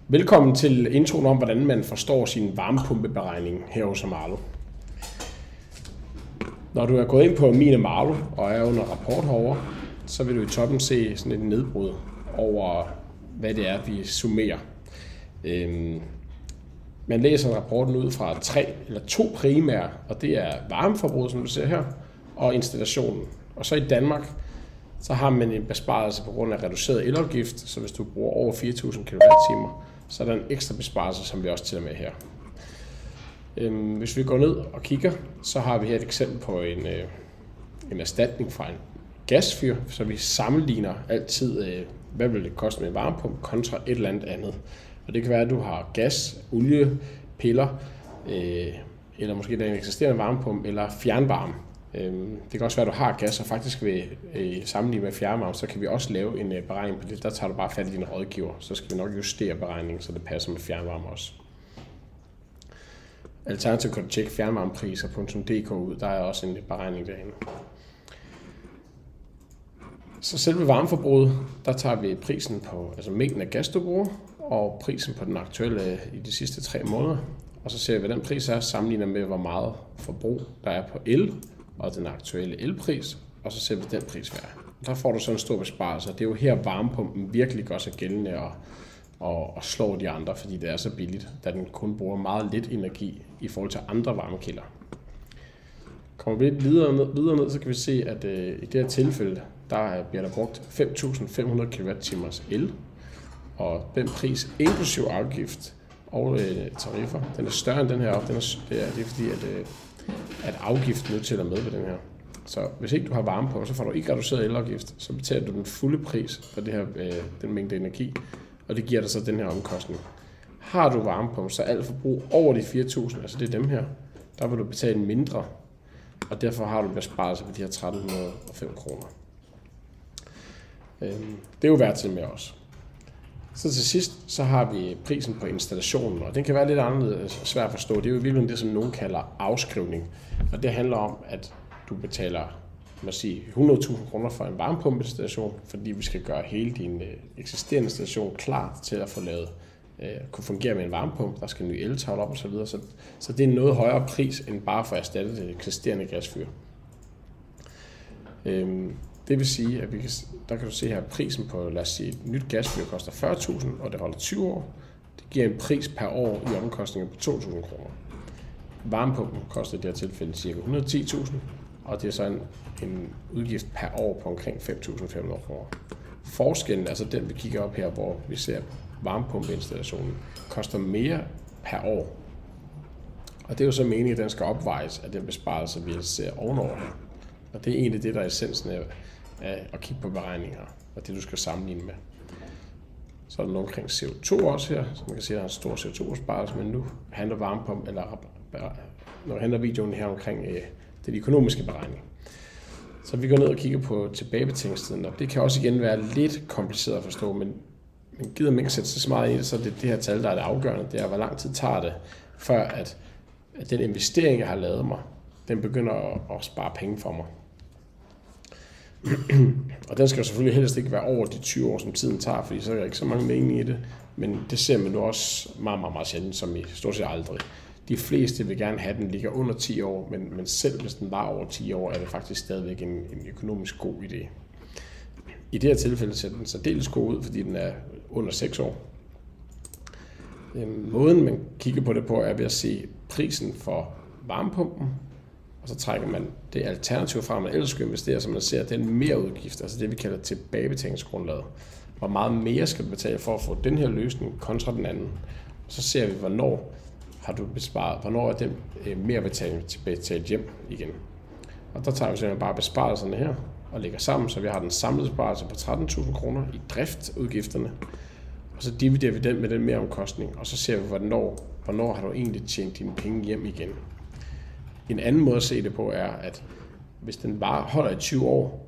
Velkommen til introen om, hvordan man forstår sin varmepumpeberegning her hos Amarlo. Når du er gået ind på min Amarlo og er under rapport herovre, så vil du i toppen se sådan et nedbrud over, hvad det er, vi summerer. Man læser rapporten ud fra 3 eller 2 primære, og det er varmeforbruget, som du ser her, og installationen. Og så i Danmark, så har man en besparelse på grund af reduceret elafgift, så hvis du bruger over 4.000 kWh, så er der en ekstra besparelse, som vi også tæller med her. Hvis vi går ned og kigger, så har vi her et eksempel på en erstatning fra en gasfyr, så vi sammenligner altid, hvad vil det koste med en varmepumpe kontra et eller andet. Og det kan være, at du har gas, olie, piller, eller måske der er en eksisterende varmepumpe, eller fjernvarme. Det kan også være, at du har gas, og faktisk ved sammenligne med fjernvarme, så kan vi også lave en beregning på det. Der tager du bare fat i din rådgiver, så skal vi nok justere beregningen, så det passer med fjernvarme også. Alternativt kan du tjekke fjernvarmepriser.dk ud, der er også en beregning derinde. Så selve varmeforbruget, der tager vi prisen på mængden af gas, du bruger, og prisen på den aktuelle i de sidste 3 måneder. Og så ser vi, hvad den pris er, sammenligner med, hvor meget forbrug der er på el, og den aktuelle elpris, og så ser vi den pris værd. Der får du så en stor besparelse, og det er jo her varmepumpen virkelig gør sig gældende og slår de andre, fordi det er så billigt, da den kun bruger meget lidt energi i forhold til andre varmekilder. Kommer vi lidt videre ned, så kan vi se, at i det her tilfælde, der bliver der brugt 5.500 kWh el, og den pris inklusiv afgift og tariffer, den er større end den her op. Det er fordi, at afgiften nu tæller med ved den her. Så hvis ikke du har varme på, så får du ikke reduceret elafgift, så betaler du den fulde pris for det her, den mængde energi, og det giver dig så den her omkostning. Har du varme på, så alt forbrug over de 4.000, altså det er dem her, der vil du betale mindre, og derfor har du en besparelse på de her 1.305 kroner. Det er jo værd til med os. Så til sidst, så har vi prisen på installationen, og den kan være lidt anderledes svært at forstå. Det er jo virkelig det, som nogen kalder afskrivning, og det handler om, at du betaler 100.000 kroner for en varmepumpeinstallation, fordi vi skal gøre hele din eksisterende station klar til at få lavet, kunne fungere med en varmepumpe. Der skal en ny eltavle op og så videre, så det er en noget højere pris end bare for at erstatte det eksisterende gasfyr. Det vil sige, at der kan du se her, at prisen på, lad os sige, et nyt gasfyr koster 40.000, og det holder 20 år. Det giver en pris per år i omkostninger på 2.000 kroner. Varmepumpen koster i det her tilfælde ca. 110.000, og det er så en udgift per år på omkring 5.500 kroner. Forskellen, altså den vi kigger op her, hvor vi ser varmepumpeinstallationen, koster mere per år. Og det er jo så meningen, at den skal opvejes af den besparelse, vi ser ovenover her. Og det er egentlig det, der er essensen af at kigge på beregninger, og det du skal sammenligne med. Så er der noget omkring CO2 også her, så man kan se, at der er en stor CO2-besparelse, men nu handler handler videoen her omkring den økonomiske beregning. Så vi går ned og kigger på tilbagebetalingstiden, og det kan også igen være lidt kompliceret at forstå, men gider man ikke sætte så meget i det, så det her tal, der er det afgørende, det er, hvor lang tid tager det, før at den investering, jeg har lavet mig, den begynder at spare penge for mig. Og den skal jo selvfølgelig helst ikke være over de 20 år, som tiden tager, fordi så er der ikke så mange mening i det. Men det ser man nu også meget, meget, meget sjældent, som i stort set aldrig. De fleste vil gerne have, den ligger under 10 år, men selv hvis den var over 10 år, er det faktisk stadigvæk en økonomisk god idé. I det her tilfælde ser den særdeles god ud, fordi den er under 6 år. Måden man kigger på det på, er ved at se prisen for varmepumpen, og så trækker man det alternativ fra, man ellers skal investere, så man ser den mere udgift, altså det vi kalder tilbagebetalingsgrundlaget. Hvor meget mere skal du betale for at få den her løsning kontra den anden. Og så ser vi, hvornår har du besparet, hvornår er den mere betaling betalt hjem igen. Og der tager vi simpelthen bare besparelserne her og lægger sammen, så vi har den samlede besparelse på 13.000 kroner i driftudgifterne. Og så dividerer vi den med den mere omkostning, og så ser vi, hvornår har du egentlig tjent dine penge hjem igen. En anden måde at se det på er, at hvis den bare holder i 20 år,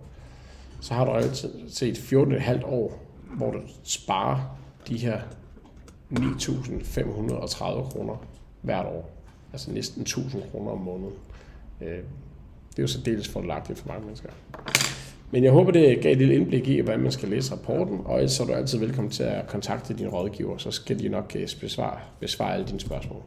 så har du reelt set 14,5 år, hvor du sparer de her 9.530 kroner hvert år. Altså næsten 1.000 kroner om måneden. Det er jo særdeles fordelagtigt for mange mennesker. Men jeg håber, det gav et lille indblik i, hvordan man skal læse rapporten, og ellers er du altid velkommen til at kontakte din rådgiver, så skal de nok besvare alle dine spørgsmål.